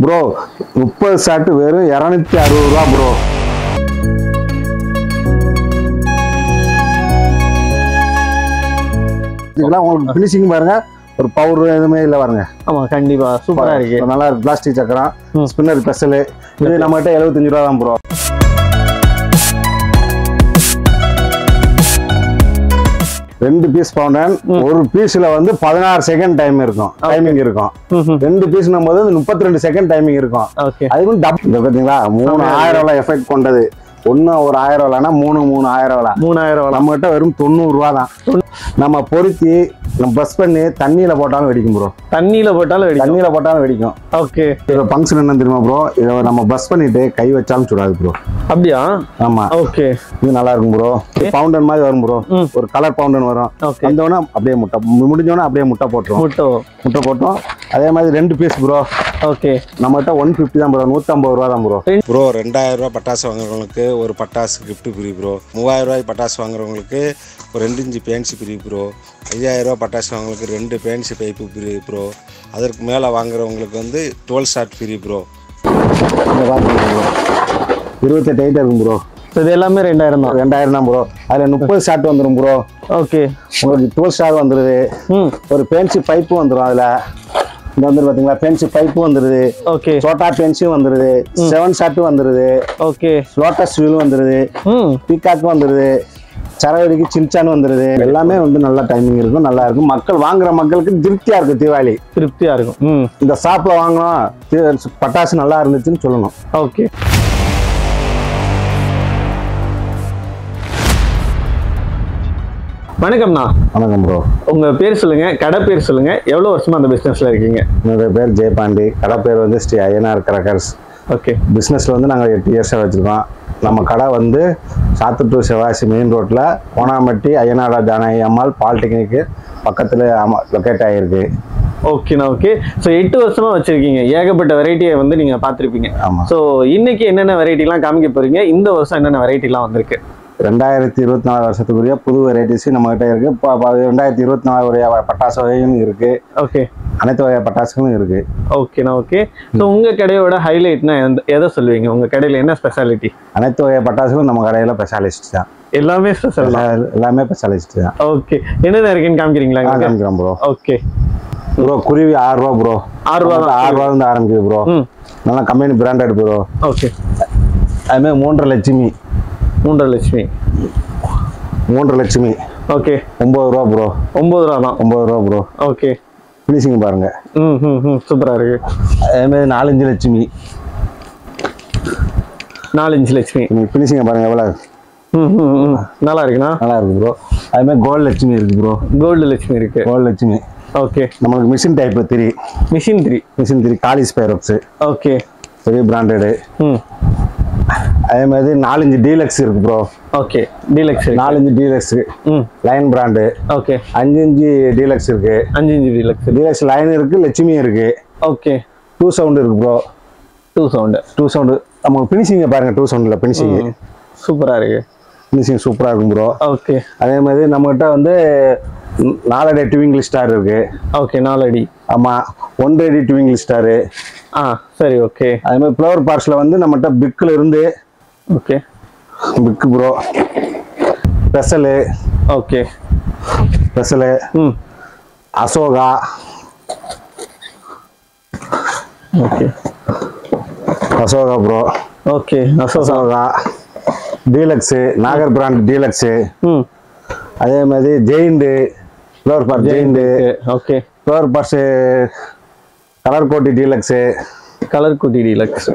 Bro 30 shot வெறும் 260 ரூபா bro. இதுக்கெல்லாம் உங்களுக்கு ஃபினிஷிங் பாருங்க, ஒரு பவுடர் எதுவுமே இல்லை பாருங்க. ஆமா கண்டிப்பா சூப்பரா இருக்கு, நல்லா இருக்கு. பிளாஸ்டிக் சக்கரம், ஸ்பின்னர் ஸ்பெஷல். இது நம்மகிட்ட 75 ரூபா தான் ப்ரோ. ரெண்டு பீஸ் பவுண்டன், ஒரு பீஸ்ல வந்து 16 செகண்ட் டைமிங் இருக்கும். 2 பீஸ் நம்ம 32 செகண்ட் டைமிங் இருக்கும். அதுக்கு டபுள் பாத்தீங்களா, 3000 எஃபெக்ட் கொண்டது. ஒன்னு ஒரு 1000 விலைனா 3000 நம்ம கிட்ட வெறும் 90 ரூபா தான். நம்ம பொருத்தி நம்ம பஸ் பண்ணி தண்ணியில போட்டாலும் வெடிக்கும் ப்ரோ. தண்ணியில போட்டாலும் வெடிக்கும். ஓகே. இதோட ஃபங்க்ஷன் என்ன தெரியுமா ப்ரோ, இதை நம்ம பஸ் பண்ணிட்டு கை வச்சாலும் சுடாது ப்ரோ. அப்படியா? ஆமா. ஓகே. இது நல்லா இருக்கும் ப்ரோ. பவுண்டன் மாதிரி வரும் ப்ரோ, ஒரு கலர் பவுண்டன் வரும். வந்தோடனே அப்படியே முட்டை முடிஞ்சோடனே அப்படியே முட்டை போட்டோம். அதே மாதிரி 2 பீஸ் ப்ரோ. ஓகே. நம்மகிட்ட 150 தான் ப்ரோ, 150 ரூபா தான் ப்ரோ. 2000 ரூபா பட்டாசு வாங்குறவங்களுக்கு ஒரு பட்டாசு கிஃப்ட் ஃப்ரீ ப்ரோ. 3000 ரூபாய் பட்டாசு வாங்குறவங்களுக்கு ஒரு 2 இன்ச்சு பேன்சி ஃப்ரீ ப்ரோ. 5000 ரூபா பட்டாசு வாங்குறவங்களுக்கு 2 பேன்சி பைப்பு ஃப்ரீ ப்ரோ. அதற்கு மேலே வாங்குறவங்களுக்கு வந்து 12 ஷாட் ஃப்ரீ ப்ரோ. 28 ஐட்டம் இருக்கும் ப்ரோ. இது எல்லாமே 2000 தான் ப்ரோ. அதில் 30 ஷாட் வந்துடும் ப்ரோ. ஓகே. உங்களுக்கு 12 ஷாட் வந்துடுது. ஒரு பேன்சி பைப்பு வந்துடும். அதில் இந்த வந்து பார்த்தீங்களா, பென்சி பைப்பு வந்துடுது. ஓகே. சோட்டா பென்சியும் வந்துடுது. 7 ஷாட் வந்துடுது. ஓகே. லோட்டஸ் வீல் வந்துடுது. பீகாக்கு வந்துடுது. சரவடிக்கு சின்சான் வந்துடுது. எல்லாமே வந்து நல்ல டைமிங் இருக்கும், நல்லா இருக்கும். மக்கள் வாங்குற மக்களுக்கு திருப்தியா இருக்கும். தீபாவளி திருப்தியா இருக்கும். இந்த ஷாப்ல வாங்கணும், பட்டாசு நல்லா இருந்துச்சுன்னு சொல்லணும். ஓகே. வணக்கம்ண்ணா. வணக்கம் ப்ரோ. உங்க பேர் சொல்லுங்க, கடை பேர் சொல்லுங்க, எவ்வளவு வருஷமா அந்த பிசினஸ்ல இருக்கீங்க? என்னோட பேர் ஜெயபாண்டி, கடை பேர் வந்து ஸ்ரீ ஐயனார் கிராக்கர்ஸ். ஓகே. பிசினஸ்ல வந்து நாங்கள் 8 இயர்ஸாக வச்சிருக்கோம். நம்ம கடை வந்து சாத்தூர் டு சிவாசி மெயின் ரோட்டில் கோணாம்பட்டி ஐயனார் ஜானகி அம்மாள் பாலிடெக்னிக்கு பக்கத்தில் லொக்கேட் ஆகிருக்கு. ஓகேண்ணா. ஓகே. ஸோ 8 வருஷமா வச்சிருக்கீங்க, ஏகப்பட்ட வெரைட்டியை வந்து நீங்க பார்த்துருப்பீங்க. ஆமாம். ஸோ இன்னைக்கு என்னென்ன வெரைட்டிலாம் காமிக்க போறீங்க? இந்த வருஷம் என்னென்ன வெரைட்டிலாம் வந்திருக்கு? 2024 வருஷத்துக்குரிய புது வெரைட்டிஸ் நம்மகிட்ட இருக்கு. இப்போ 2024 உடைய பட்டாசு வகையும் இருக்கு. ஓகே. அனைத்து வகை பட்டாசுகளும் இருக்கு. ஓகேண்ணா. ஓகே. ஸோ உங்க கடையோட ஹைலைட்னா எதை சொல்லுவீங்க? உங்க கடையில் என்ன ஸ்பெஷாலிட்டி? அனைத்து வகை பட்டாசுகளும் நம்ம கடையில் ஸ்பெஷாலிஸ்ட் தான். எல்லாமே ஸ்பெஷல், எல்லாமே ஸ்பெஷாலிஸ்ட் தான். ஓகே. என்னென்ன இருக்குன்னு காமிக்கிறீங்களா? காமிக்கிறோம் ப்ரோ. Okay bro. குருவி 6 ரூபா ப்ரோ. 6 ரூபா இருந்து ஆரம்பிக்குது ப்ரோ. நல்லா கம்பெனி பிராண்டட் ப்ரோ. ஓகே. அதுமாதிரி 3.5 லட்சுமி. 3.5 லட்சுமி. ஓகே. 9 ரூபா ப்ரோ. 9 ரூபா தான். 9 ரூபா ப்ரோ. ஓகே. ஃபினிஷிங் பாருங்க. சூப்பரா இருக்கு. அதேமாதிரி 4 லட்சுமி. 4 லட்சுமி. ஃபினிஷிங் பாருங்க எவ்வளவு நல்லா இருக்குண்ணா. நல்லா இருக்கு ப்ரோ. அதுமாதிரி கோல்டு லட்சுமி இருக்கு ப்ரோ. கோல்டு லட்சுமி. ஓகே. நமக்கு மிஷின் டைப் 3. மிஷின் 3 காலி ஸ்பைரோக்ஸ். ஓகே. பெரிய பிராண்டடு. அதே மாதிரி 4 இன்ச் டீலக்ஸ் இருக்கு bro. Okay. Deluxe 4 inch deluxe line brand. Okay. 5 inch deluxe இருக்கு. 5 இன்ச் டீலக்ஸ் லைன் இருக்கு, லட்சுமி இருக்கு. ஓகே. 2 சவுண்ட் இருக்கு ப்ரோ. 2 சவுண்ட். நம்ம ஃபினிஷிங் பாருங்க. 2 சவுண்ட்ல ஃபினிஷிங் சூப்பரா இருக்கு. ஃபினிஷிங் சூப்பரா இருக்கும் ப்ரோ. ஓகே. அதே மாதிரி நம்மகிட்ட வந்து 4 அடி ட்விங்கிள் ஸ்டார் இருக்கு. ஓகே. 4 அடி. ஆமா. 1 அடி ட்விங்கிள் ஸ்டார். சரி. ஓகே. அதே மாதிரி ஃப்ளவர் பார்ட்ஸ்ல வந்து நம்மகிட்ட பிக்ல இருந்து. Okay. Big bro. Special. Okay. Special. Ashoka. Okay. Ashoka bro. Okay. Ashoka deluxe, Nagar brand deluxe. அதே மாதிரி giant flower pot giant. Okay. Flower pots colour கோட்டி டீலக்ஸ்.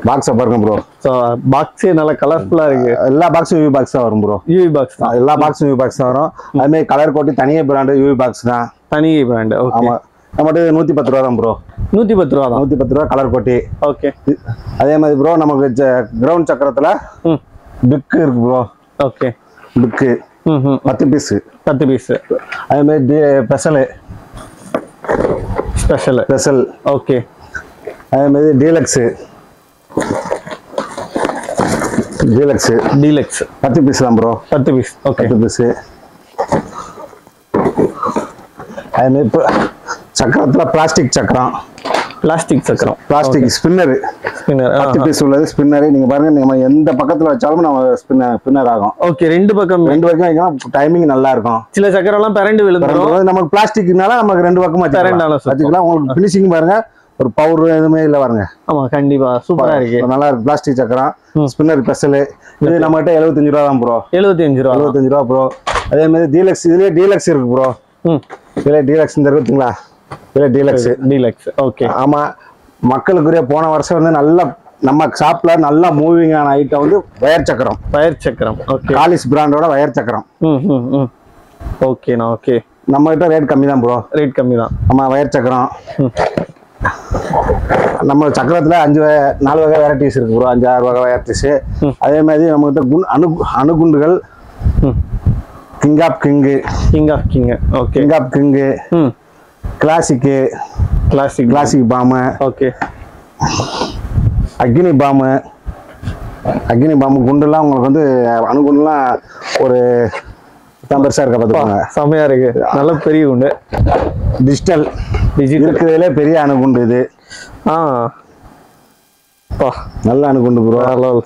பாக்ஸ் பாருங்க ப்ரோ. ஸோ பாக்ஸே நல்லா கலர்ஃபுல்லா இருக்கு. எல்லா பாக்ஸும் யூவி பாக்ஸ் தான் வரும் ப்ரோ. யூவி பாக்ஸ் தான். எல்லா பாக்ஸும் யூவி பாக்ஸ் தான் வரும். அதுமாதிரி கலர் கோட்டி தனியே பிராண்டு யூவி பாக்ஸ் தான். தனியே பிராண்டு. ஆமா. நம்மகிட்ட 110 ரூபா தான் ப்ரோ. 110 ரூபா தான். 110 ரூபா கலர் கோட்டி. ஓகே. அதே மாதிரி ப்ரோ நமக்கு கிரவுண்ட் சக்கரத்துல பிக் இருக்கு ப்ரோ. ஓகே. பிக்கு 10 பீஸ். அதே மாதிரி ஸ்பெஷல். ஓகே. அதே மாதிரி டீலக்ஸ் 10 பீஸ் தான் ப்ரோ. 10 பீஸ். ஓகே. 10 பீஸ். அதே மாதிரி சக்கரத்துல பிளாஸ்டிக் சக்கரம் பிளாஸ்டிக் சக்கரம். Plastic spinner. 10 பீஸ் உள்ளது ஸ்பின்னர். நீங்க பாருங்க, நம்ம எந்த பக்கத்துல வச்சாலும் நம்ம ஸ்பின்னர் ஆகும். ஓகே, ரெண்டு பக்கம் வைக்கலாம். டைமிங் நல்லா இருக்கும். சில சக்கரம் எல்லாம் பிறண்டு விழுந்துரும். நமக்கு பிளாஸ்டிக்னால நமக்கு ரெண்டு பக்கம் வச்சுக்கலாம். உங்களுக்கு ஃபினிஷிங் பாருங்க, ஒரு பவர் எதுவுமே இல்ல பாருங்க. ஆமா, கண்டிப்பா சூப்பரா இருக்கு. நல்லா இருக்கு. பிளாஸ்டிக் சக்கரம் ஸ்பின்னர் ஸ்பெஷல். இது நம்ம கிட்ட 75 ரூபா தான் ப்ரோ. 75 ரூபா ப்ரோ. அதே மாதிரி டீலக்ஸ், இதுலயே டீலக்ஸ் இருக்கு ப்ரோ. இதுல டீலக்ஸ் இந்த இருக்குங்களா, இதுல டீலக்ஸ். ஓகே. ஆமா, மக்களுக்குரிய போன வருஷம் வந்து நல்ல நம்ம ஷாப்ல நல்ல மூவிங் ஆன ஐட்டம் வந்து வயர் சக்கரம். ஓகே. காலிஸ் பிராண்டோட வயர் சக்கரம். ஓகேண்ணா. ஓகே. நம்ம கிட்ட ரேட் கம்மி தான் ப்ரோ. ரேட் கம்மி தான். ஆமா, வயர் சக்கரம். நம்ம சக்கரத்துல 4 வகை வெரைட்டிஸ் இருக்கு ப்ரோ. 5-6 வகை வெரைட்டிஸ். அதே மாதிரி நம்ம கிட்ட அணுகுண்டுகள் king of king. Okay. King of king, classic bomb. Okay. Agni bomb குண்டுலாம் உங்களுக்கு வந்து அணுகுண்டுலாம் ஒரு பெருசா இருக்க பார்த்துக்கோங்க. செமையா இருக்கு. நல்ல பெரிய குண்டு. டிஜிட்டல் இருக்கிறதுல பெரிய அணுகுண்டு இது. நல்ல அணுகுண்டு ப்ரோ.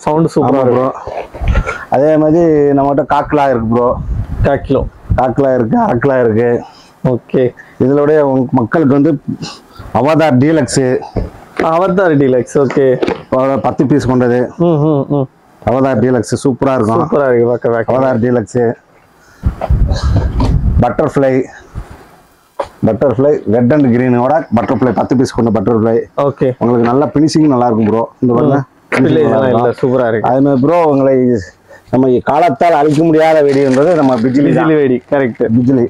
சவுண்ட் சூப்பரா ப்ரோ. அதே மாதிரி நம்மகிட்ட காக்லா இருக்கு ப்ரோ. காக்லா இருக்கு, அரக்லா இருக்கு. ஓகே. இதோட மக்களுக்கு வந்து அவதார் டீலக்ஸ். ஓகே. 10 பீஸ் கொண்டது. அவதார் டீலக்ஸ் சூப்பரா இருக்கும். Avatar deluxe. Butterfly red and கிரீனோட பட்டர்ஃப்ளை 10 பீஸ் கொண்ட பட்டர்ஃப்ளை. ஓகே. உங்களுக்கு நல்ல ஃபினிஷிங் நல்லா இருக்கும் ப்ரோ. இந்த பாருங்க, சூப்பரா இருக்கு. அதே மாதிரி ப்ரோ உங்களை நம்ம காலத்தால் அழிக்க முடியாத வெடின்றது நம்ம பிஜிலி வெடி. கரெக்ட். பிஜிலி.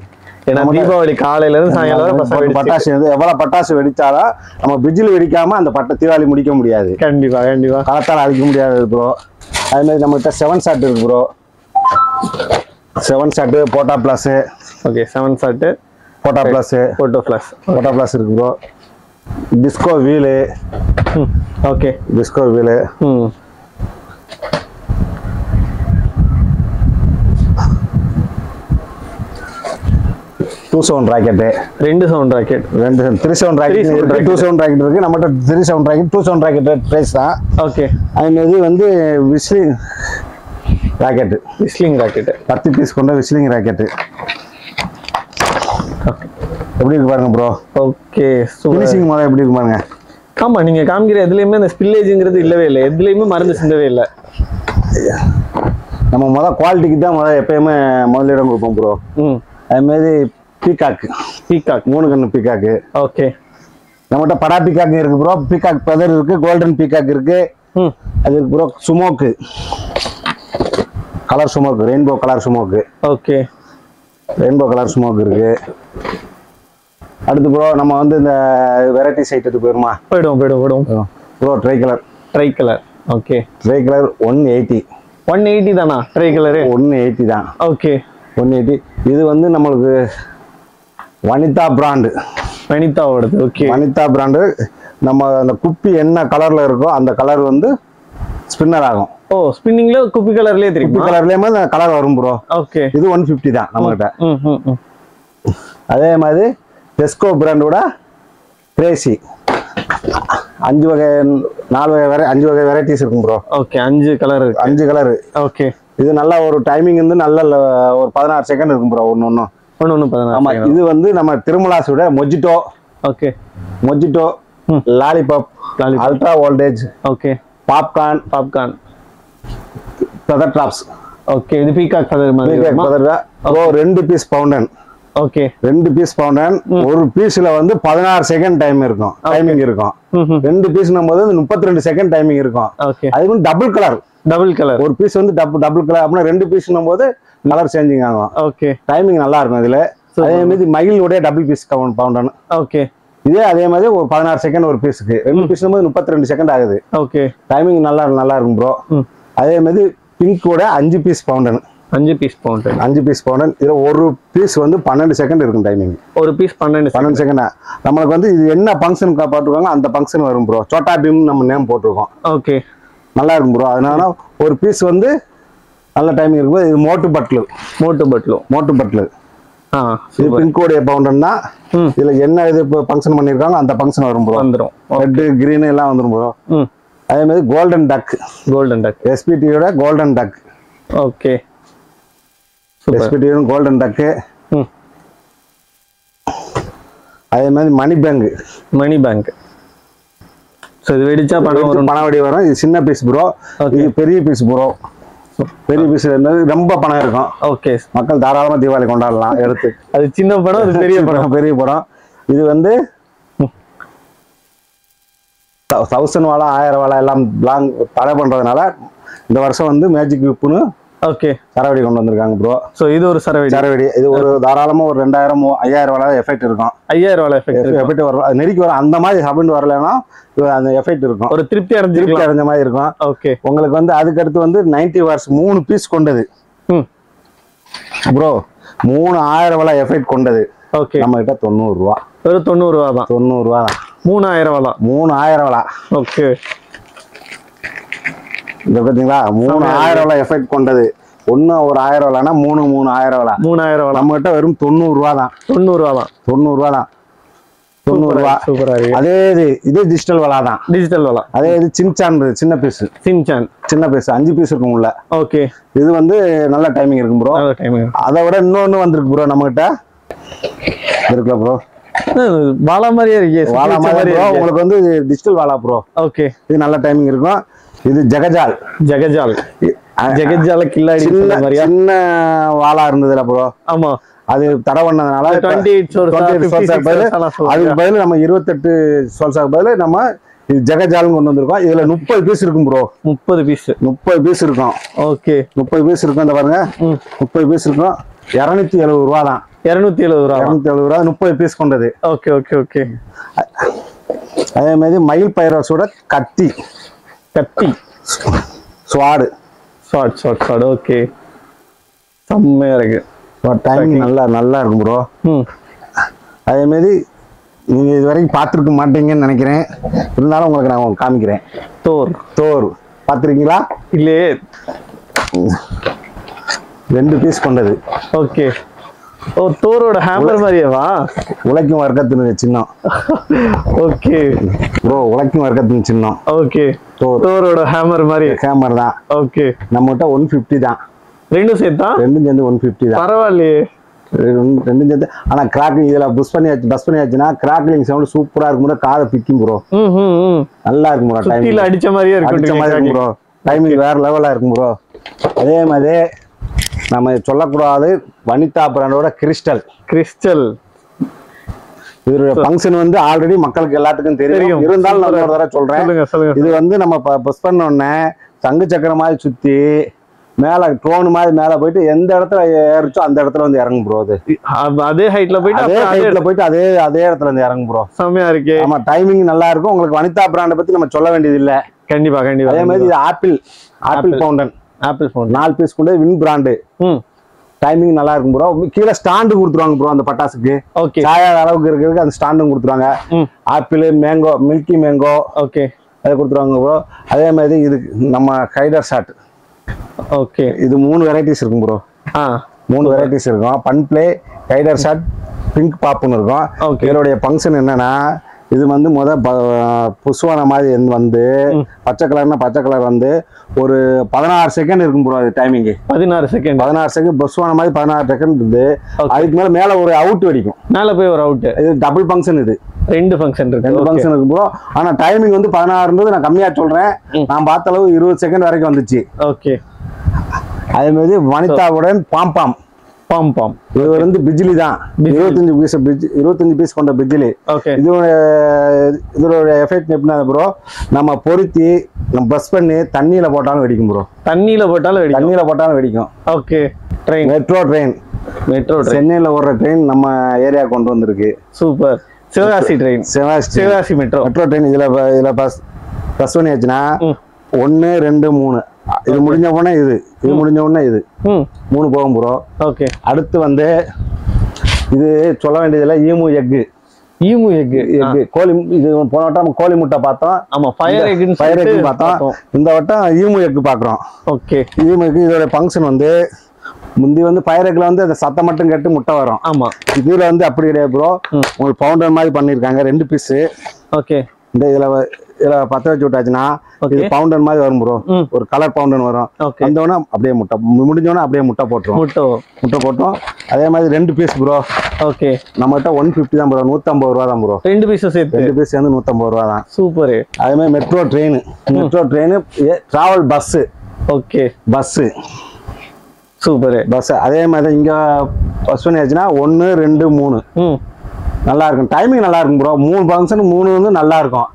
ஏன்னா தீபாவளி காலையில இருந்து சாயங்காலம் பட்டாசு எவ்வளவு பட்டாசு வெடிச்சாலும் நம்ம பிஜிலி வெடிக்காம அந்த தீபாவளி முடிக்க முடியாது. கண்டிப்பா காலத்தால் அழிக்க முடியாது ப்ரோ. அதே மாதிரி நம்ம கிட்ட 7 ஷாட் இருக்கு ப்ரோ. 7 ஷாட் போட்டா பிளஸ். ஓகே. 7 ஷாட் போட்டா பிளஸ் இருக்கு bro. Disco wheel. Okay. Disco wheel. 2 sound rocket. 2 sound rocket. 3 sound rocket இருக்கு. 2 சவுண்ட் ராக்கெட் இருக்கு. நம்மகிட்ட 3 sound rocket. 2 sound rocket price தான். ஓகே. அதே மாதிரி வந்து விஸ்லிங் ராக்கெட். 10 பீஸ் கொண்ட விஸ்லிங் ராக்கெட். எப்படி இருக்கு பாருங்க ப்ரோ. ஓகே. ஃபினிஷிங் மாதிரி எப்படி இருக்கு பாருங்க. ஆமா, நீங்க காமிக்கிற எதுலயுமே அந்த ஸ்பில்லேஜ்ங்கிறது இல்லவே இல்லை. எதுலயுமே மருந்து சிந்தவே இல்லை. நம்ம குவாலிட்டிக்கு தான் எப்பயுமே முதலிடம் கொடுப்போம் ப்ரோ. அதே மாதிரி பீகாக் 3 கண்ணு பீகாக்கு. ஓகே. நம்மகிட்ட படா பீகாக் இருக்கு ப்ரோ. பீகாக் பெதர் இருக்கு. கோல்டன் பீகாக் இருக்கு. அது இருக்கு bro. Smoke colour smoke, rainbow colour smoke. Okay. Rainbow colour smoke இருக்கு. அடுத்து ப்ரோ நம்ம வந்து இந்த வெரைட்டி ஐட்டத்துக்கு போயிடும் bro. Tricolour. Okay. Tricolour 180 தானா? ட்ரை கலர் 180 தான். ஓகே. 180. இது வந்து நம்மளுக்கு வனிதா பிராண்டு. வனிதாவோடது. ஓகே. வனிதா பிராண்டு. நம்ம அந்த குப்பி என்ன கலர்ல இருக்கோ அந்த கலர் வந்து ஸ்பின்னர் ஆகும். ஓ, ஸ்பின்னிங்ல குப்பி கலர்லயே தெரியும். குப்பி கலர்லயே கலர் வரும் ப்ரோ. ஓகே. இது 150 தான் நம்ம கிட்ட. அதே மாதிரி டெஸ்கோ பிராண்டோட கிரேசி 5 வகை 5 வகை வெரைட்டிஸ் இருக்கும் ப்ரோ. ஓகே. 5 கலர் இருக்கு. 5 கலர். ஓகே. இது நல்ல ஒரு டைமிங் வந்து நல்ல ஒரு 16 செகண்ட் இருக்கும் ப்ரோ. ஒன்னு 16. ஆமா. இது வந்து நம்ம திருமலாஸோட mojito. Okay. Mojito, lollipop, ultra voltage. Okay. Popcorn, feather drops. Okay. இது பீகாக் ஃபெதர் மாதிரி. Peacock feather bro. 2 piece fountain. Okay. 2 piece fountain. ஒரு பீஸ்ல வந்து 16 செகண்ட் டைமிங் இருக்கும். 2 பீஸ்னும் போது 32 செகண்ட் டைமிங் இருக்கும். ஓகே. அது வந்து டபுள் கலர். ஒரு பீஸ் வந்து டபுள் கலர். அப்படின்னா 2 பீஸ்னும் போது கலர் சேஞ்சிங் ஆகும். ஓகே. டைமிங் நல்லா இருக்கும் இதுல. அதே மாதிரி மகிழோட டபுள் பீஸ் பவுண்டன். ஓகே. இதே அதே மாதிரி ஒரு 16 செகண்ட் ஒரு பீஸுக்கு. 2 பீஸ்னும் போது 32 செகண்ட் ஆகுது. ஓகே. டைமிங் நல்லா இருக்கும் ப்ரோ. அதே மாதிரி பிங்கோட 5 பீஸ் பவுண்டன். 5 piece fountain. இதுல ஒரு பீஸ் வந்து 12 செகண்ட் இருக்கும் டைமிங். ஒரு பீஸ் 12 செகண்ட். நம்மளுக்கு வந்து இது என்ன ஃபங்க்ஷன் போட்டுருக்காங்க அந்த ஃபங்க்ஷன் வரும் ப்ரோ. சோட்டா பீம் நம்ம நேம் போட்டிருக்கோம். ஓகே. நல்லா இருக்கும் ப்ரோ. அதனால ஒரு பீஸ் வந்து நல்ல டைமிங் இருக்கும். இது மோட்டு பட்லு. இது பின்கோடு பவுண்டர்னா இதுல என்ன இது ஃபங்க்ஷன் பண்ணிருக்காங்க அந்த ஃபங்க்ஷன் வரும் ப்ரோ. வந்துரும். ரெட் கிரீன் எல்லாம் வந்துரும் ப்ரோ. அதே மாதிரி கோல்டன் டக். கோல்டன் டக் எஸ்பிடியோட கோல்டன் டக். ஓகே. எஸ்பிடியோட கோல்டன் டக். அதே மாதிரி money bank. Money bank. So இது வெடிச்சா பணவடி வரும். இது சின்ன பீஸ் ப்ரோ. இது பெரிய பீஸ் ப்ரோ. பெரிய பீஸ் ரொம்ப பணம் இருக்கும். ஓகே. மக்கள் தாராளமா தீபாவளி கொண்டாடலாம் எடுத்து. அது சின்ன படம், அது பெரிய படம். பெரிய படம். இது வந்து 1000 வாழை 1000 வாழை எல்லாம் லாங் தடை பண்றதுனால இந்த வருஷம் வந்து மேஜிக் விப்புன்னு ஓகே சரவெடி கொண்டு வந்திருக்காங்க ப்ரோ. சோ இது ஒரு சரவெடி. இது ஒரு தாராளமா ஒரு 2000 5000 வாழை எஃபெக்ட் இருக்கும். 5000 வாழை எஃபெக்ட் வரும். அது நெருக்கி வரும். அந்த மாதிரி சபண்ட் வரலன்னா அந்த எஃபெக்ட் இருக்கும். ஒரு திருப்தி அடைஞ்ச மாதிரி இருக்கும். ஓகே. உங்களுக்கு வந்து அதுக்கு அடுத்து வந்து 90 வாட்ஸ் 3 பீஸ் கொண்டது ப்ரோ. 3000 வாழை எஃபெக்ட் கொண்டது. ஓகே. நம்ம கிட்ட 90 ரூபா. வெறும் 90 ரூபா தான். 90 ரூபா தான். 3000 வாழை. 3000 வாழை. ஓகே. இந்த பாத்தீங்களா 3000 வாழை எஃபெக்ட் கொண்டது. ஒன்னு ஒரு 1000 வாழைனா 3000 வாழை. 3000 வாழை. நம்ம கிட்ட வெறும் 90 ரூபா தான். 90 ரூபா தான். 90 ரூபா தான். 90 ரூபா. சூப்பரா இருக்கு. அதே இது டிஜிட்டல் வாழை தான். டிஜிட்டல் வாழை. அதே இது சின்சான் சின்ன பீஸ். சின்ன பீஸ் 5 பீஸ் இருக்கும் உள்ள. ஓகே. இது வந்து நல்ல டைமிங் இருக்கும் ப்ரோ. நல்ல டைமிங். அதை விட இன்னொன்னு வந்திருக்கு ப்ரோ நம்ம கிட்ட. இருக்குல ப்ரோ. வாழை மாதிரியே இருக்கு. வாழை மாதிரி உங்களுக்கு வந்து டிஜிட்டல் வாழை ப்ரோ. ஓகே. இது நல்ல டைமிங் இருக்கும். இது ஜெகஜால். ஜெகஜால கில்லாடி சின்ன வாழா இருந்ததுல ப்ரோ. ஆமா. அது தடை பண்ணதுனால 28 அதுக்கு பதில் நம்ம 28 சோல்சாக்கு பதில் நம்ம இது ஜெகஜால்னு கொண்டு வந்திருக்கோம். இதுல 30 பீஸ் இருக்கும் ப்ரோ. 30 பீஸ் இருக்கும். ஓகே. 30 பீஸ் இருக்கும். இந்த பாருங்க 30 பீஸ் இருக்கும். 270 ரூபா தான். 270 ரூபா 30 பீஸ் கொண்டது. Okay okay okay. அதே மாதிரி மயில் பைரோஸோட கத்தி ஸ்வாடு. ஓகே. செம்மையா இருக்கு. டைமிங் நல்லா இருக்கும் ப்ரோ. அதே மாதிரி நீங்க இது வரைக்கும் பார்த்துருக்க மாட்டீங்கன்னு நினைக்கிறேன். இருந்தாலும் உங்களுக்கு நான் காமிக்கிறேன். தோர் பார்த்துருக்கீங்களா? இல்லையே. 2 பீஸ் கொண்டது. ஓகே. ஓ தோரோட ஹேமர் மாதிரியேவா? உழைக்கும் வர்க்கத்தின் சின்னம். Okay bro. உழைக்கும் வர்க்கத்தின் சின்னம். ஓகே. தோரோட ஹேமர் தான். ஓகே. நம்ம கிட்ட 150 தான். ரெண்டும் சேர்ந்து 150 தான். பரவாயில்லையே. ரெண்டும் சேர்ந்து. ஆனா கிராக்கிங் இதுல பஸ் பண்ணியாச்சுன்னா கிராக்லிங் சவுண்ட் சூப்பரா இருக்கும். காதை பிக்கும் ப்ரோ. நல்லா இருக்கும் ப்ரோ. டைம் அடிச்ச மாதிரியே இருக்கும் ப்ரோ. டைமிங் வேற லெவலா இருக்கும் ப்ரோ. அதே மாதிரி நம்ம சொல்லக்கூடாது வனிதா பிராண்டோட கிறிஸ்டல். இதோட ஃபங்க்ஷன் வந்து ஆல்ரெடி மக்களுக்கு எல்லாத்துக்கும் தெரியும். இருந்தாலும் நான் ஒரு தடவை சொல்றேன். இது வந்து நம்ம பஸ் பண்ண உடனே சங்கு சக்கரம் மாதிரி சுத்தி மேல ட்ரோன் மாதிரி மேல போயிட்டு எந்த இடத்துல ஏறிச்சோ அந்த இடத்துல வந்து இறங்கும் ப்ரோ. அதே ஹைட்ல போயிட்டு அதே இடத்துல வந்து இறங்கும் ப்ரோ. செம்மையா இருக்கு. ஆமா டைமிங் நல்லா இருக்கும். உங்களுக்கு வனிதா பிராண்டை பத்தி நம்ம சொல்ல வேண்டியது இல்ல. கண்டிப்பா. அதே மாதிரி இது ஆப்பிள் ஃபவுண்டன். 4 பீஸ் கொண்டு வின் பிராண்டு. டைமிங் நல்லா இருக்கும் ப்ரோ. கீழே ஸ்டாண்டு கொடுத்துருவாங்க ப்ரோ. அந்த பட்டாசுக்கு சாயாத அளவுக்கு இருக்கிறதுக்கு அந்த ஸ்டாண்டும் கொடுத்துருவாங்க. Apple mango milky mango. Okay. அதை கொடுத்துருவாங்க ப்ரோ. அதே மாதிரி இது நம்ம ஹைடர் ஷாட். ஓகே. இது 3 வெரைட்டிஸ் இருக்கும் ப்ரோ. 3 வெரைட்டிஸ் இருக்கும். பன் பிளே, ஹைடர் ஷாட், பிங்க் பாப்புன்னு இருக்கும். இதோடைய ஃபங்க்ஷன் என்னன்னா இது வந்து புஷ்வான மாதிரி வந்து பச்சை கலர் வந்து ஒரு 16 செகண்ட் இருக்கும் ப்ரோ. அது டைமிங் 16 செகண்ட் புஷ்வான மாதிரி 16 செகண்ட் இருந்து அதுக்கு மேல ஒரு அவுட் வெடிக்கும். மேல போய் ஒரு அவுட். இது டபுள் ஃபங்க்ஷன். இது 2 ஃபங்க்ஷன் இருக்கு ப்ரோ. ஆனா டைமிங் வந்து 16 இருந்தது. நான் கம்மியா சொல்றேன். நான் பார்த்த அளவு 20 செகண்ட் வரைக்கும் வந்துச்சு. ஓகே. அதே மாதிரி வனிதாவுடன் பாம் இது வந்து பிஜிலி தான். 25 பீஸ் கொண்ட பிஜிலி. இதோட எஃபெக்ட் எப்படின்னா ப்ரோ நம்ம பொருத்தி நம்ம பஸ் பண்ணி தண்ணியில போட்டாலும் வெடிக்கும் ப்ரோ. தண்ணியில போட்டாலும் வெடிக்கும். ஓகே. மெட்ரோ ட்ரெயின் சென்னையில ஓடுற ட்ரெயின் நம்ம ஏரியா கொண்டு வந்திருக்கு. சூப்பர். Sivakasi metro train. இதுல பஸ் பண்ணியாச்சுன்னா 1 2 3 இது முடிஞ்ச உடனே இது முடிஞ்ச உடனே இது 3 போகும் ப்ரோ. ஓகே. அடுத்து வந்து இது சொல்ல வேண்டியதில்லை. ஈமு எக்கு கோழி. இது போன வட்டம் நம்ம கோழி முட்டை பார்த்தோம். ஆமா ஃபயர் எக் பார்த்தோம். இந்த வட்டம் ஈமு எக்கு பாக்குறோம். ஓகே. ஈமு எக்கு இதோட ஃபங்க்ஷன் வந்து முந்தி வந்து பயிரக்கில் வந்து அந்த சத்தம் மட்டும் கேட்டு முட்டை வரும். ஆமா. இதுல வந்து அப்படி கிடையாது ப்ரோ. உங்களுக்கு பவுண்டர் மாதிரி பண்ணிருக்காங்க 2 பீஸ். ஓகே. இந்த இதுல பத்த வச்சு விட்டாச்சுன்னா இது பவுண்டர் மாதிரி வரும் ப்ரோ. ஒரு கலர் பவுண்டர் வரும். வந்தோடனே அப்படியே முட்டை முடிஞ்சோடனே அப்படியே முட்டை போட்டுரும். முட்டை போட்டோம். அதே மாதிரி 2 பீஸ் ப்ரோ. ஓகே. நம்மகிட்ட 150 தான் ப்ரோ. 150 ரூபா தான் ப்ரோ. 2 பீஸ் சேர்த்து 2 பீஸ் சேர்ந்து 150 ரூபா தான். சூப்பர். அதே மாதிரி metro train travel bus. Okay. Bus super bus. அதே மாதிரி இங்க பஸ் பண்ணியாச்சுன்னா 1 2 3 நல்லா இருக்கும். டைமிங் நல்லா இருக்கும் ப்ரோ. 3 ஃபங்க்ஷன் 3 வந்து நல்லா இருக்கும்.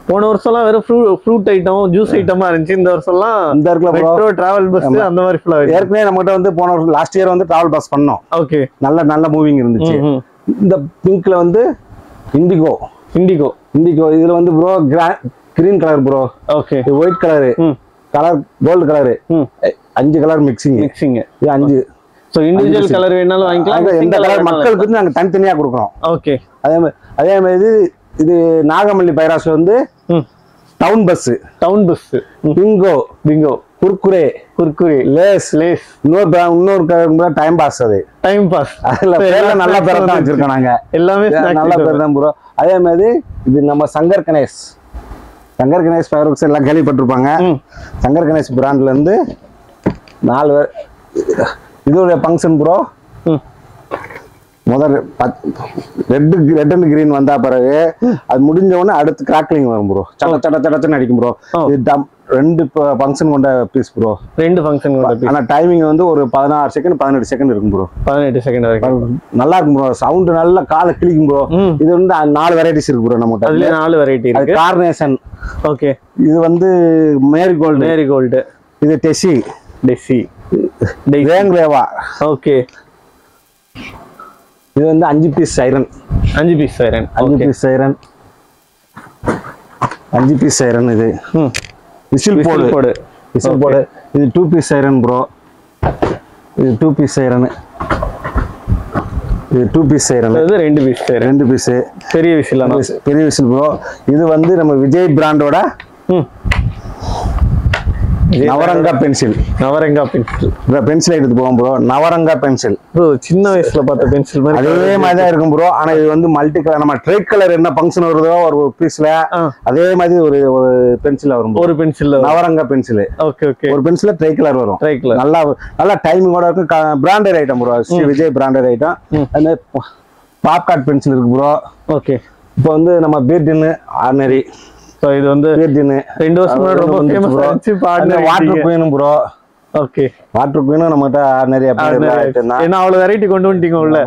போன வருஷம்லாம் வெறும் ஃப்ரூட் ஐட்டம் ஜூஸ் ஐட்டமா இருந்துச்சு. இந்த வருஷம்லாம் இந்த இருக்குல ப்ரோ டிராவல் பஸ் அந்த மாதிரி ஃபுல்லா ஏற்கனவே நம்மகிட்ட வந்து போன வருஷம் லாஸ்ட் இயர் வந்து டிராவல் பஸ் பண்ணோம். ஓகே. நல்ல மூவிங் இருந்துச்சு. இந்த பிங்க்ல வந்து இண்டிகோ இதுல வந்து bro green colour bro. Okay. White colour gold colour 5 colour mixing இது 5. சோ இண்டிவிஜுவல் கலர் வேணாலும் வாங்கிக்கலாம். எந்த கலர் மக்களுக்கு வந்து நாங்க தனித்தனியா கொடுக்குறோம். ஓகே. அதே மாதிரி இது நாகமல்லி பைராஸ்ல வந்து town bus bingo Kurkure Lay's இன்னொரு டைம் பாஸ். அது அதுல பேர்ல நல்ல பேர் தான் வச்சிருக்கோம் நாங்க. எல்லாமே நல்ல பேர் தான் ப்ரோ. அதே மாதிரி இது நம்ம சங்கர் கணேஷ் ஃபயர்வொர்க்ஸ் எல்லாம் கேள்விப்பட்டிருப்பாங்க. சங்கர் கணேஷ் பிராண்ட்ல இருந்து 4 இதோட ஃபங்க்ஷன் ப்ரோ. முதல் ரெட் அண்ட் கிரீன் வந்தா பிறகு அது முடிஞ்ச உடனே அடுத்து கிராக்லிங் வரும் ப்ரோ. சட்டச்சன்னு அடிக்கும் ப்ரோ. இது 2 ஃபங்க்ஷன் கொண்ட பீஸ் ப்ரோ. 2 ஃபங்க்ஷன் கொண்ட பீஸ். ஆனா டைமிங் வந்து ஒரு 16 செகண்ட் 18 செகண்ட் இருக்கும் ப்ரோ. 18 செகண்ட் வரைக்கும் நல்லா இருக்கும் ப்ரோ. சவுண்ட் நல்லா காலை கிளிக்கும் ப்ரோ. இது வந்து 4 வெரைட்டிஸ் இருக்கு ப்ரோ நம்மகிட்ட. அதுல 4 வெரைட்டி இருக்கு. கார்னேஷன். ஓகே. இது வந்து மேரிகோல்டு. இது டெசி ரேங்க்லேவா. ஓகே. இது வந்து 5 பீஸ் சைரன். 5 piece siren. இது விசில் போடு. இது 2 பீஸ் சைரன் ப்ரோ. இது 2 பீஸ் சைரன். இது 2 பீஸ் சைரன். இது 2 பீஸ் சைரன். 2 பீஸ் பெரிய விசில் ப்ரோ. இது வந்து நம்ம விஜய் பிராண்டோட நவரங்கா பென்சில் எடுத்து போவோம் ப்ரோ. நவரங்கா பென்சில் ப்ரோ சின்ன வயசுல பார்த்த பென்சில் மாதிரி அதே மாதிரி தான் இருக்கும் ப்ரோ. ஆனா இது வந்து மல்டி கலர். நம்ம ட்ரை கலர் என்ன ஃபங்க்ஷன் வருதோ ஒரு பீஸ்ல அதே மாதிரி ஒரு பென்சில் வரும். ஒரு பென்சில் நவரங்கா பென்சில். ஓகே. ஒரு பென்சில் ட்ரை கலர் வரும். நல்லா டைமிங்கோட இருக்கும். Branded item bro. Vijay branded item. அந்த பாப்கார்ன் பென்சில் இருக்கு ப்ரோ. ஓகே. இப்போ வந்து நம்ம பீர்டின் ஆர்டினரி. சோ இது வந்து 2 வருஷம் முன்னாடி ரொம்ப ஃபேமஸ் ஆச்சு. Water queen bro. Okay. Water queen நம்மட்ட ஆர்டினரி அப்படினா ஏன்னா அவ்வளவு வெரைட்டி கொண்டு வந்துட்டீங்க உள்ள.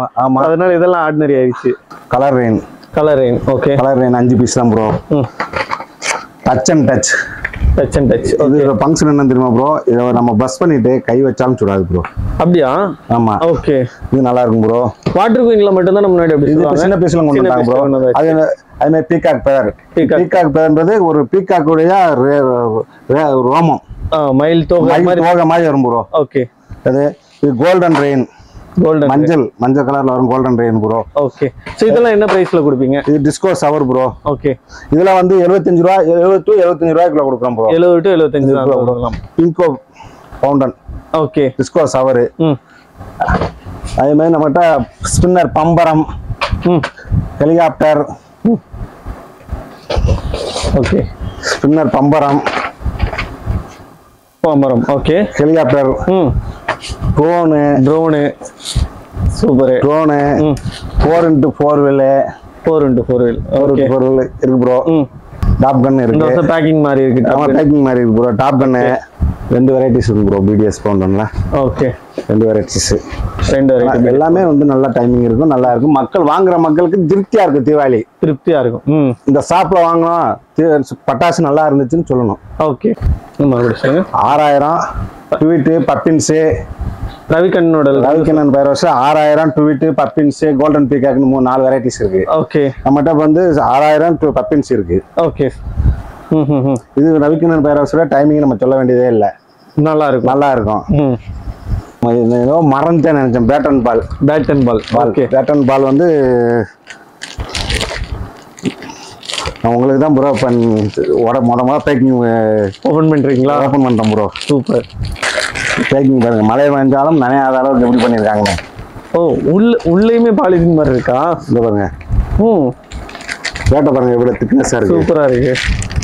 அதனால இதெல்லாம் ஆர்டினரி ஆயிடுச்சு. Colour rain. Okay. Colour rain 5 piece தான் ப்ரோ. Touch and touch. இது ஃபங்க்ஷன் என்ன தெரியுமா ப்ரோ? இத நம்ம பஸ் பண்ணிட்டு கை வச்சாலும் சுடாது ப்ரோ. அப்படியா? ஆமா. ஓகே. இது நல்லா இருக்கும் ப்ரோ. வாட்டர் குயின்ல மட்டும் தான் நம்ம முன்னாடி அப்படி சொல்லுவாங்க. சின்ன பீஸ்ல கொண்டு வந்தாங்க ப்ரோ. அதே மாதிரி பீகாக் பேர்ன்றது ஒரு பீகாக்குடைய ரோமம். மயில் தோகை மாதிரி வரும் ப்ரோ. ஓகே. இது கோல்டன் ரெயின். மஞ்சள் கலர்ல வரும் golden rain bro. Okay. So இதெல்லாம் என்ன பிரைஸ்ல கொடுப்பீங்க? இது டிஸ்கோ சவர் ப்ரோ. ஓகே. இதெல்லாம் வந்து 75 ரூபாய் 70 to 75 ரூபாய்க்குள்ள கொடுக்குறோம் ப்ரோ. 70 to 75 ரூபாய் கொடுக்கலாம். Bingo fountain. ஓகே. டிஸ்கோ சவர். அதே மாதிரி நம்மகிட்ட ஸ்பின்னர் பம்பரம். ஹெலிகாப்டர். ஓகே. ஸ்பின்னர் பம்பரம். Okay. Helicopter. Drone super. Drone 4x4 wheel. 4x4 இருக்கு ப்ரோ. டாப் கன் இருக்கு. பேக்கிங் மாதிரி இருக்கு ப்ரோ. டாப் கன் 2 வெரைட்டிஸ் இருக்கு ப்ரோ. பிடிஎஸ் பவுண்டன்ல. ஓகே. 2 வெரைட்டிஸ். எல்லாமே வந்து நல்ல டைமிங் இருக்கும். நல்லா இருக்கும். மக்கள் வாங்குற மக்களுக்கு திருப்தியா இருக்கும். திருப்தியா இருக்கும். இந்த ஷாப்ல வாங்கணும் பட்டாசு நல்லா இருந்துச்சுன்னு சொல்லணும். Okay. 6000 tweet puffins. Ravikannan pyros 6000 tweet puffins golden பீகாக்னு 4 வெரைட்டிஸ் இருக்கு. ஓகே. நம்மகிட்ட வந்து 6000 பப்பின்ஸ் இருக்கு. ஓகே. இது ரவிக்கண்ணன் பைரோஸோட டைமிங் நம்ம சொல்ல வேண்டியதே இல்லை. நல்லா இருக்கும். ஏதோ மறந்துட்டேன் நினைச்சேன். பேட்டன் பால் வந்து உங்களுக்கு தான் ப்ரோ மொத பேக்கிங் ஓபன் பண்றீங்களா? ஓபன் பண்றேன் ப்ரோ. சூப்பர். பேக்கிங் பாருங்க, மழை பெஞ்சாலும் நனையாத அளவுக்கு எப்படி பண்ணியிருக்காங்க. ஓ உள்ளேயுமே பாலிதீன் மாதிரி இருக்கா? இந்த பாருங்க. கேட்ட பாருங்க எவ்வளவு திக்னஸா இருக்கு. சூப்பரா இருக்கு.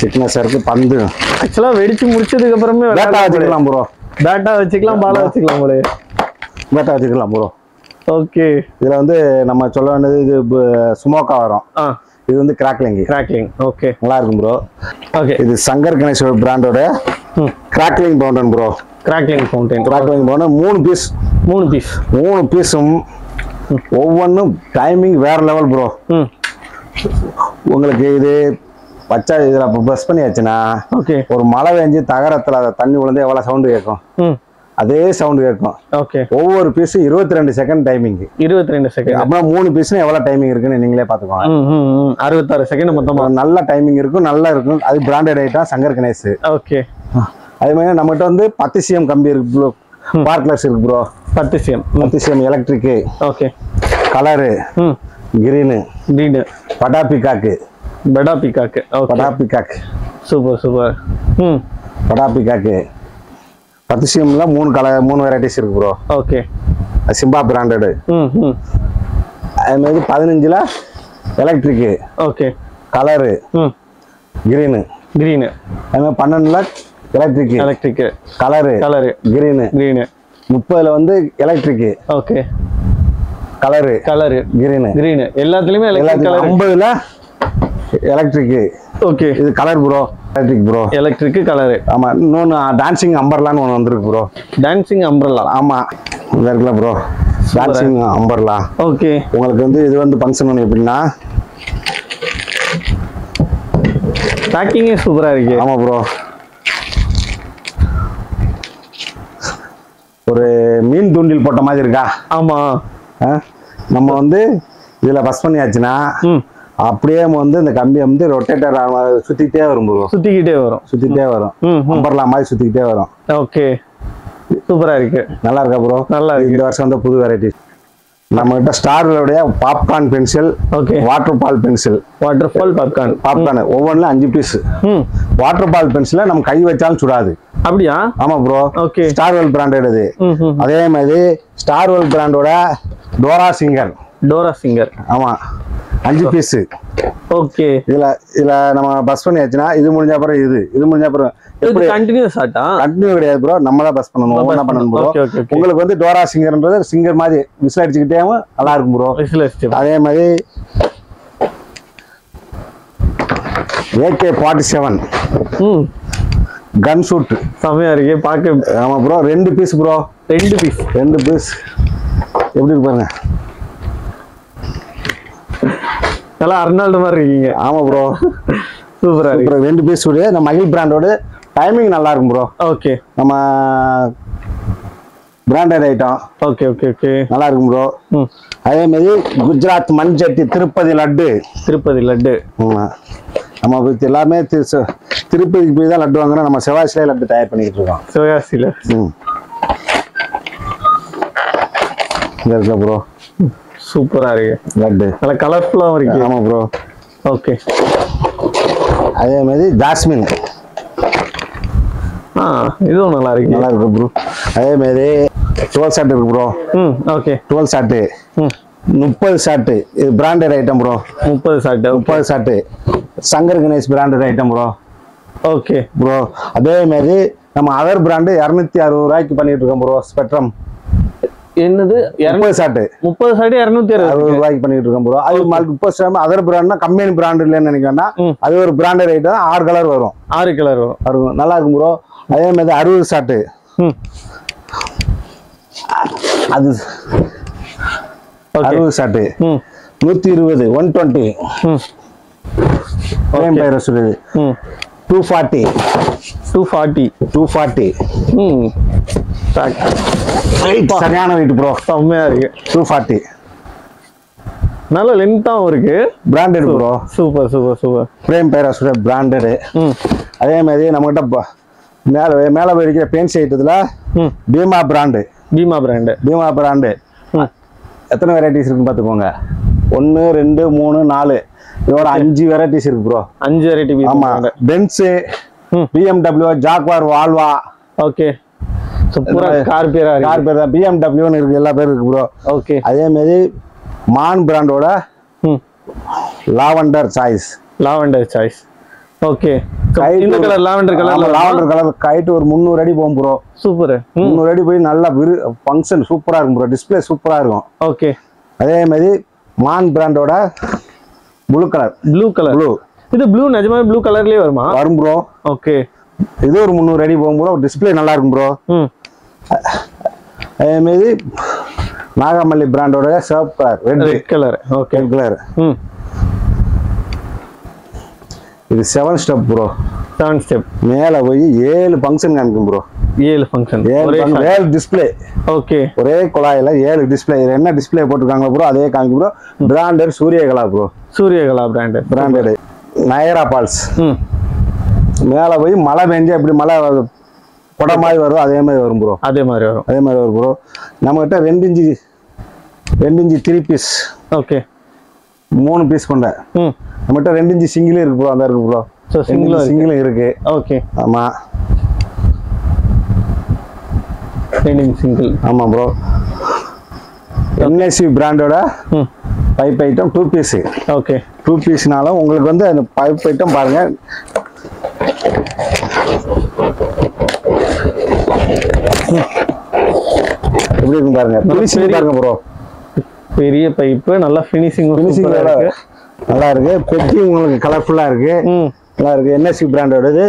திக்னஸா இருக்கு. பந்து ஆக்சுவலா வெடிச்சு முடிச்சதுக்கு அப்புறமே பேட்டா வச்சுக்கலாம் ப்ரோ. பேட்டா வச்சுக்கலாம், பாலா வச்சுக்கலாம் போல. பேட்டா வச்சுக்கலாம் ப்ரோ. ஓகே. இதுல வந்து நம்ம சொல்ல வேண்டியது இது ஸ்மோக்கா வரும். இது வந்து கிராக்லிங். ஓகே, நல்லா இருக்கும் ப்ரோ. ஓகே, இது சங்கர் கணேஷ் பிராண்டோட crackling fountain bro. Crackling fountain 3 பீஸும் ஒவ்வொன்றும் டைமிங் வேற லெவல் ப்ரோ. உங்களுக்கு இது பச்சா இதுல ப்ரெஸ் பண்ணியாச்சுன்னா ஒரு மழை பெஞ்சு தகரத்துல அதை தண்ணி விழுந்து எவ்வளவு சவுண்டு கேட்கும், அதே சவுண்ட் கேட்கும். ஓகே, ஒவ்வொரு பீஸும் 22 செகண்ட் டைமிங். 22 செகண்ட் அப்படின்னா 3 பீஸ்னா எவ்வளவு டைமிங் இருக்குன்னு நீங்களே பாத்துக்கோங்க. 66 செகண்ட் மொத்தமா நல்ல டைமிங் இருக்கும், நல்லா இருக்கும். அது branded item Shankar Ganesh. Okay, அதே மாதிரி நம்மகிட்ட வந்து 10 cm கம்பி இருக்கு ப்ரோ. பார்க்லெஸ் இருக்கு bro. 10 cm electric. Okay, colour green படா பிகாக்கு. சூப்பர். படா பிகாக்கு 10 cmல 3 வெரைட்டிஸ் இருக்கு ப்ரோ. Okay, Simba branded. அதே மாதிரி 15ல எலக்ட்ரிக். Okay, colour green. அதே மாதிரி 12ல எலக்ட்ரிக் கலரு கிரீனு. 30ல வந்து எலக்ட்ரிக். Okay, colour green. எல்லாத்துலயுமே 50ல எலக்ட்ரிக். ஓகே, இது கலர் ப்ரோ. Electric colour. ஆமா, இன்னொன்னு டான்சிங் அம்பர்லான்னு ஒன்று வந்திருக்கு ப்ரோ. Dancing umbrella. ஆமா, இதில் இருக்குல்ல ப்ரோ, டான்சிங் அம்பர்லா. ஓகே, உங்களுக்கு வந்து இது வந்து ஃபங்க்ஷன் ஒன்று எப்படின்னா பேக்கிங்கே சூப்பரா இருக்கு. ஆமா ப்ரோ, ஒரு மீன் தூண்டில் போட்ட மாதிரி இருக்கா? ஆமா. நம்ம வந்து இதுல பஸ் பண்ணியாச்சுன்னா அப்படியே வந்து இந்த கம்பியை வந்து ரொட்டேட்டர் சுத்திக்கிட்டே வரும் ப்ரோ. சுத்திக்கிட்டே வரும். அம்பர்லா மாதிரி சுத்திக்கிட்டே வரும். ஓகே, சூப்பரா இருக்கு. நல்லா இருக்கா ப்ரோ? நல்லா இருக்கு. இந்த வருஷம் வந்து புது வெரைட்டி நம்ம கிட்ட ஸ்டாரோடைய popcorn pencil. Okay, waterfall pencil. Popcorn ஒவ்வொன்றுல 5 பீஸ். வாட்டர் ஃபால் பென்சில நம்ம கை வச்சாலும் சுடாது. அப்படியா? ஆமா ப்ரோ. ஓகே, ஸ்டார்வெல் பிராண்டட் இது. அதே மாதிரி ஸ்டார்வெல் பிராண்டோட டோரா சிங்கர். ஆமா, 5 பீஸ். ஓகே, இதுல நம்ம பஸ் பண்ணியாச்சுன்னா இது முடிஞ்ச அப்புறம் இது முடிஞ்ச அப்புறம் கண்டினியூ கிடையாது ப்ரோ. நம்ம தான் பஸ் பண்ணணும், ஒவ்வொன்றா பண்ணணும் ப்ரோ. உங்களுக்கு வந்து டோரா சிங்கர்ன்றது சிங்கர் மாதிரி விசில் அடிச்சுக்கிட்டே நல்லா இருக்கும் ப்ரோ. அதே மாதிரி AK-47 கன் ஷூட் செமையா இருக்கு பாக்க. ஆமா ப்ரோ, 2 பீஸ் ப்ரோ. 2 பீஸ் எப்படி இருக்கு பாருங்க. நல்லா அர்னால்டு மாதிரி இருக்கீங்க. ஆமா ப்ரோ, சூப்பரா இருக்கு. 2 பீஸ் உடைய நம்ம மகிழ் பிராண்டோட டைமிங் நல்லா இருக்கும் ப்ரோ. ஓகே, நம்ம பிராண்டட் ஐட்டம். ஓகே, நல்லா இருக்கும் ப்ரோ. அதே மாதிரி குஜராத் மண்சட்டி திருப்பதி லட்டு. ஆமா, நம்ம எல்லாமே திருப்பதிக்கு போய் தான் லட்டு வாங்குறோம். நம்ம சிவாசிலே லட்டு தயார் பண்ணிக்கிட்டு இருக்கோம். சிவாசில இருக்கு ப்ரோ. சூப்பரா இருக்கு லட்டு, நல்ல கலர்ஃபுல்லாவும் இருக்கு. ஆமா ப்ரோ. ஓகே, அதே மாதிரி ஜாஸ்மின். இதுவும் நல்லா இருக்கு ப்ரோ. அதே மாதிரி 12 ஷாட் இருக்கு ப்ரோ. Okay, 12 shot 30 shot. இது branded item bro. 30 shot Shankar Ganesh branded item bro. Okay bro. அதே மாதிரி நம்ம அதர் பிராண்டு 260 ரூபாய்க்கு பண்ணிட்டு இருக்கோம் ப்ரோ. ஸ்பெக்ட்ரம். என்னது 30 ஷாட் 260 ரூபாய்க்கு பண்ணிட்டு இருக்கோம் ப்ரோ. அது 30 ஷாட் அதர் பிராண்ட்னா கம்பெனி பிராண்ட் இல்லைன்னு நினைக்கிறேன்னா அது ஒரு பிராண்டட் ஐட்டம். 6 கலர் வரும். நல்லா இருக்கும் ப்ரோ. அதே மாதிரி 60 ஷாட் அது 60 ஷாட் 120 120 240 சரியான வெயிட் ப்ரோ. செம்மையா இருக்கு. 240 நல்ல லென்த்தாவும் இருக்கு. Branded bro. Super. Prem parachute branded. அதே மாதிரி நம்மகிட்ட மேல போயிருக்கிற பெயிண்ட் ஐட்டத்துல பீமா பிராண்டு. எத்தனை வெரைட்டிஸ் இருக்குன்னு பாத்துக்கோங்க. 1 2 3 4 இதோட 5 வெரைட்டிஸ் இருக்கு ப்ரோ. 5 வெரைட்டி. ஆமா, பென்ஸ், BMW, ஜாக்வார், வால்வா. ஓகே, பூரா கார் பேரா இருக்கு. கார் பேர் தான் BMW இருக்கு, எல்லா பேரும் இருக்கு ப்ரோ. ஓகே. அதே மாதிரி மான் பிராண்டோட lavender choice. Lavender choice. Okay. இந்த கலர் லாவெண்டர் கலர் கைட் ஒரு 300 அடி போகும் ப்ரோ. சூப்பர். 300 அடி போய் நல்லா ஃபங்க்ஷன் சூப்பரா இருக்கும் ப்ரோ. டிஸ்ப்ளே சூப்பரா இருக்கும். ஓகே. அதே மாதிரி மான் பிராண்டோட ப்ளூ கலர். ப்ளூ இது ப்ளூ நிஜமாவே ப்ளூ கலர்லயே வருமா? வரும் ப்ரோ. ஓகே. இது ஒரு 300 அடி போகும் ப்ரோ. டிஸ்ப்ளே நல்லா இருக்கும் ப்ரோ. அதே மாதிரி நாகமல்லி பிராண்டோட சிவப்பு colour, red colour. Okay. Red colour. இது 7 ஸ்டெப் ப்ரோ. 7 ஸ்டெப். மேல போய் 7 ஃபங்க்ஷன் காமிக்கும் ப்ரோ. 7 ஃபங்க்ஷன். 7 டிஸ்ப்ளே. ஓகே. ஒரே குழாயில 7 டிஸ்ப்ளே. என்ன டிஸ்ப்ளே போட்டுருக்காங்க ப்ரோ அதே காமிக்கும் bro. Branded Suryakala bro. Suryakala branded. Niagara Falls. மேல போய் மழை பெஞ்சு எப்படி மழை கொடை மாதிரி வரும் அதே மாதிரி வரும் ப்ரோ. அதே மாதிரி வரும் ப்ரோ. நம்மகிட்ட 2 இன்ச்சு 3 பீஸ். ஓகே. 3 பீஸ் கொண்ட நம்மகிட்ட 2 இன்ச்சு சிங்கிள் இருக்கு ப்ரோ. அந்த இருக்கு ப்ரோ. சிங்கிள் இருக்கு. ஓகே. ஆமா 2 இன்ச் சிங்கிள். ஆமா ப்ரோ. NSC பிராண்டோட பைப் ஐட்டம் 2 பீஸ். ஓகே. 2 பீஸ்னால உங்களுக்கு வந்து அந்த பைப் ஐட்டம் பாருங்க. எப்படி இருக்கு பாருங்க. ஃபினிஷிங் பாருங்க ப்ரோ. பெரிய பைப் நல்லா ஃபினிஷிங் நல்லா இருக்கு. பெட்டி உங்களுக்கு கலர்ஃபுல்லா இருக்கு. நல்லா இருக்கு. NSC பிராண்டோடது.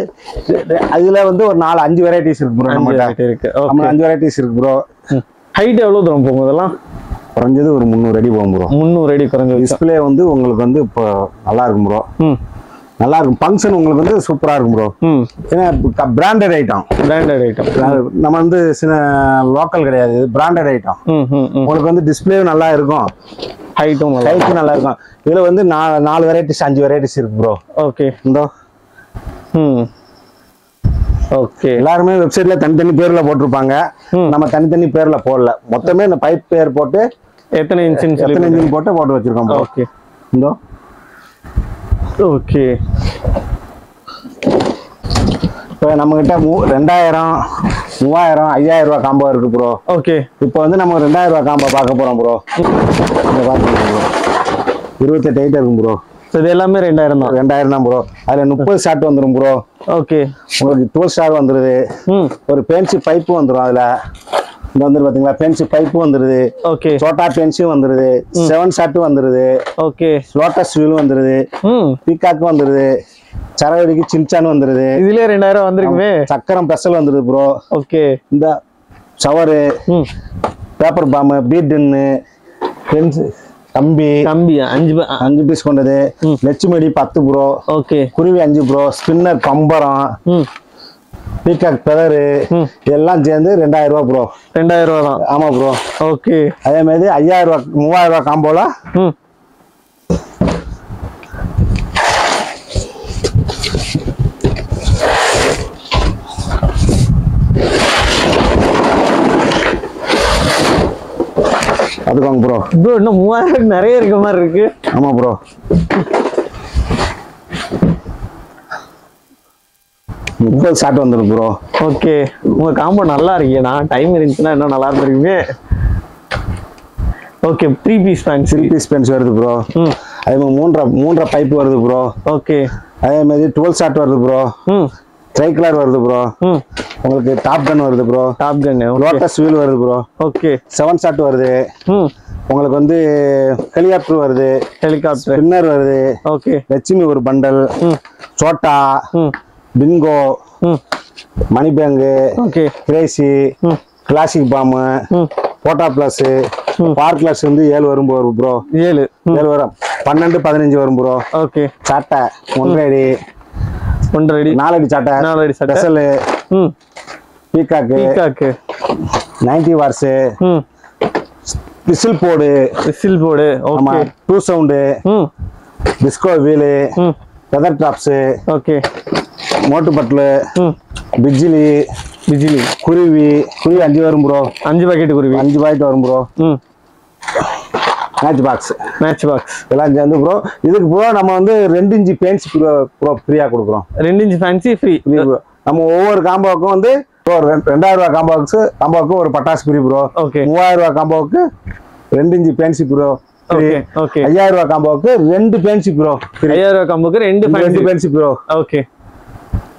அதுல வந்து ஒரு 4-5 வெரைட்டிஸ் இருக்கு ப்ரோ. நம்மகிட்ட இருக்கு. ஆமா 5 வெரைட்டிஸ் இருக்கு ப்ரோ. ஹைட் எவ்வளவு தூரம் போகும் இதெல்லாம்? குறைஞ்சது ஒரு 300 அடி போகும் ப்ரோ. 300 அடி குறைஞ்சது. டிஸ்ப்ளே வந்து உங்களுக்கு வந்து இப்போ நல்லா இருக்கும் ப்ரோ. நல்லா இருக்கும். ஃபங்க்ஷன் உங்களுக்கு வந்து சூப்பரா இருக்கும் ப்ரோ. ஏன்னா பிராண்டட் ஐட்டம். நம்ம வந்து சில லோக்கல் கிடையாது. Branded item. உங்களுக்கு வந்து டிஸ்ப்ளேவும் நல்லா இருக்கும். ஹைட்டும் நல்லா இருக்கும். இதுல வந்து 4 வெரைட்டிஸ் 5 வெரைட்டிஸ் இருக்கு ப்ரோ. ஓகே. இந்தோ ஓகே. எல்லாருமே வெப்சைட்ல தனித்தனி பேர்ல போட்டிருப்பாங்க. நம்ம தனித்தனி பேர்ல போடல. மொத்தமே இந்த பைப் பேர் போட்டு எத்தனை இன்ச் போட்டு வச்சிருக்கோம். ஓகே. இந்தோ ஓகே. இப்போ நம்ம கிட்ட 2000, 3000, 5000 ரூபாய் காம்போ இருக்கு ப்ரோ. ஓகே. இப்போ வந்து நம்ம 2000 ரூபாய் காம்போ பார்க்க போறோம் ப்ரோ. 28 ஐட்டம் இருக்கும் ப்ரோ. இது எல்லாமே 2000 தான் ப்ரோ. அதுல 30 ஷாட் வந்துடும் ப்ரோ. ஓகே. உங்களுக்கு 12 ஸ்டார் வந்துருது. ஒரு பென்சி பைப்பு வந்துடும். அதுல இந்த வந்து பாத்தீங்களா பென்சி பைப்பு வந்துருது. ஓகே. சோட்டா பென்சியும் வந்துருது. 7 ஷாட் வந்துருது. ஓகே. லோட்டஸ் வீல் வந்துருது. பீகாக் வந்துருது. சரவடிக்கு சின்சான் வந்துருது. இதுலயே 2000 வந்துருக்குமே. சக்கரம் பெசல் வந்துருது ப்ரோ. ஓகே. இந்த ஷவரு, பேப்பர் பாம், பீட்ன்னு, பென்சி கம்பி 5 பீஸ் கொண்டது. லட்சுமடி 10 ப்ரோ. ஓகே. குருவி 5 ப்ரோ. ஸ்பின்னர் பம்பரம், பீகாக் பெதரு எல்லாம் சேர்ந்து 2000 ரூபாய் ப்ரோ. 2000 ரூபாய் தான். ஆமா ப்ரோ. ஓகே. அதே மாதிரி 5000 ரூபாய் 3000 ரூபாய் காம்போல அதுக்காங்க ப்ரோ. ப்ரோ இன்னும் 3000 நிறைய இருக்க மாதிரி இருக்கு. ஆமா ப்ரோ. முப்பது ஷாட் வந்துடும் ப்ரோ. ஓகே. உங்க காம்போ நல்லா இருக்கீங்கண்ணா. டைம் இருந்துச்சுன்னா இன்னும் நல்லா இருந்திருக்குமே. ஓகே. 3 பீஸ் பேன்ஸ் வருது ப்ரோ. அதே மாதிரி மூன்றரை பைப் வருது ப்ரோ. ஓகே. அதே மாதிரி 12 ஷாட் வருது ப்ரோ. ட்ரைக்லர் வருது ப்ரோ. உங்களுக்கு டாப் கன் வருது ப்ரோ. லோட்டஸ் வீல் வருது ப்ரோ. ஓகே. 7 ஷாட் வருது. உங்களுக்கு வந்து ஹெலிகாப்டர் வருது. ஸ்பின்னர் வருது. ஓகே. லட்சுமி ஒரு பண்டல், சோட்டா, பிங்கோ, மணி பேங்கு, கிரேசி, கிளாசிக் பாம், போட்டா பிளஸ், பார்க் கிளாஸ் வந்து 7 வரும் ப்ரோ. 7 வரும். 12, 15 வரும் ப்ரோ. ஓகே. சாட்டை 1.5 அடி 4 அடி சாட்டை. 4 அடி சாட்டை. Special peacock 90 watts. Whistle board. ஆமா 2 sound. Disco wheel, feather tops. Okay. Motu Patlu, பிஜிலி, குருவி 5 வரும் ப்ரோ. 5 பாக்கெட் குருவி 5 பாக்கெட் வரும் ப்ரோ. மேட்ச் பாக்ஸ் எல்லாம் சேர்ந்து ப்ரோ. இதுக்கு ப்ரோ நம்ம வந்து 2 இன்ச் பெயிண்ட்ஸ் ப்ரோ ஃப்ரீயா கொடுக்குறோம். 2 இன்ச் ஃபேன்சி ஃப்ரீ. நம்ம ஒவ்வொரு காம்போவுக்கும் வந்து ப்ரோ 2000 ரூபாய் காம்போவுக்கு ஒரு பட்டாசு ஃப்ரீ ப்ரோ. ஓகே 3000 ரூபாய் காம்போவுக்கு 2 inch fancy bro. Okay okay 5000 ரூபாய் காம்போவுக்கு 2 பேன்சி ப்ரோ. 5000 ரூபாய் காம்போக்கு 2 பேன்சி ப்ரோ. ஓகே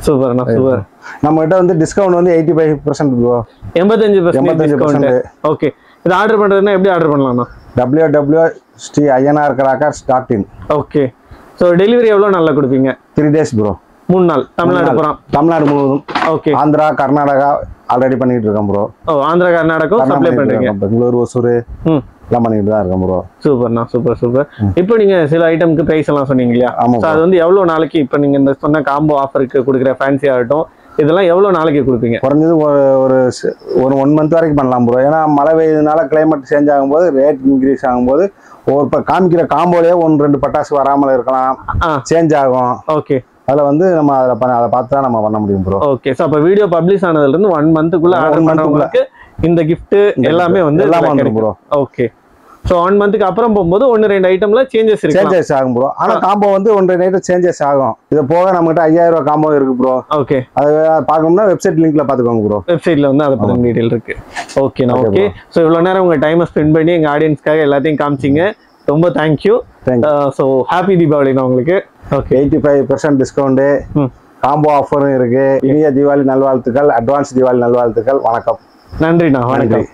சூப்பர்ண்ணா சூப்பர். நம்ம கிட்ட வந்து டிஸ்கவுண்ட் வந்து 85% ப்ரோ. 85% டிஸ்கவுண்ட். ஓகே இது ஆர்டர் பண்றதுன்னா எப்படி ஆர்டர் பண்ணலாம்ண்ணா? www.inrcrackers.in. ஓகே ஸோ டெலிவரி எவ்வளோ நாளில் கொடுப்பீங்க? 3 days ப்ரோ. 3 நாள் தமிழ்நாடு போகிறோம். தமிழ்நாடு முழுவதும். ஓகே ஆந்திரா கர்நாடகா ஆல்ரெடி பண்ணிட்டு இருக்கோம் ப்ரோ. ஓ ஆந்திரா கர்நாடகா சப்ளை பண்றீங்க. பெங்களூர் ஒசூர் எல்லாம் பண்ணிட்டு தான் இருக்கோம் ப்ரோ. சூப்பர்ண்ணா சூப்பர் சூப்பர். இப்போ நீங்க சில ஐட்டம்க்கு பிரைஸ் எல்லாம் சொன்னீங்க இல்லையா? அது வந்து எவ்வளவு நாளைக்கு இப்போ நீங்க இந்த சொன்ன காம்போ ஆஃபருக்கு கொடுக்குற ஃபேன்சி ஆகட்டும் இதெல்லாம் எவ்வளவு நாளைக்கு கொடுப்பீங்க? குறைஞ்சது ஒரு 1 month வரைக்கும் பண்ணலாம் ப்ரோ. ஏன்னா மழை பெய்யுறதுனால கிளைமேட் சேஞ்ச் ஆகும்போது ரேட் இன்க்ரீஸ் ஆகும்போது இப்போ காமிக்கிற காம்போலேயே 1-2 பட்டாசு வராமல் இருக்கலாம், சேஞ்ச் ஆகும். ஓகே அதில் வந்து நம்ம அதை பார்த்து தான் நம்ம பண்ண முடியும் ப்ரோ. ஓகே ஸோ அப்போ வீடியோ பப்ளிஷ் ஆனதுலேருந்து 1 monthக்குள்ள ஆர்டர் பண்ணுறவங்களுக்கு இந்த கிஃப்ட் எல்லாமே வந்து வந்துடும் ப்ரோ. ஓகே ஸோ 1 monthக்கு அப்புறம் போகும்போது 1-2 ஐட்டம்ல சேஞ்சஸ் ஆகும் ப்ரோ. ஆனால் காம்போ வந்து 1-2 ஐட்டம் சேஞ்சஸ் ஆகும். இது போக நம்மகிட்ட 5000 ரூபாய் காம்போ இருக்கு ப்ரோ. ஓகே அது பார்க்கணும்னா வெப்சைட் லிங்க்ல பார்த்துக்கோங்க ப்ரோ. வெப்சைட்ல வந்து அதை பற்றி டீடைல் இருக்கு. ஓகேண்ணா ஓகே. ஸோ இவ்வளோ நேரம் உங்கள் டைமை ஸ்பெண்ட் பண்ணி எங்கள் ஆடியன்ஸ்க்காக எல்லாத்தையும் காமிச்சிங்க. ரொம்ப தேங்க்யூ. ஸோ ஹாப்பி தீபாவளிண்ணா உங்களுக்கு. ஓகே 85% டிஸ்கவுண்ட் காம்போ ஆஃபரும் இருக்கு. இனிய தீபாவளி நல்வாழ்த்துக்கள், அட்வான்ஸ் தீபாவளி நல்வாழ்த்துக்கள். வணக்கம். நன்றிண்ணா. வணக்கம்.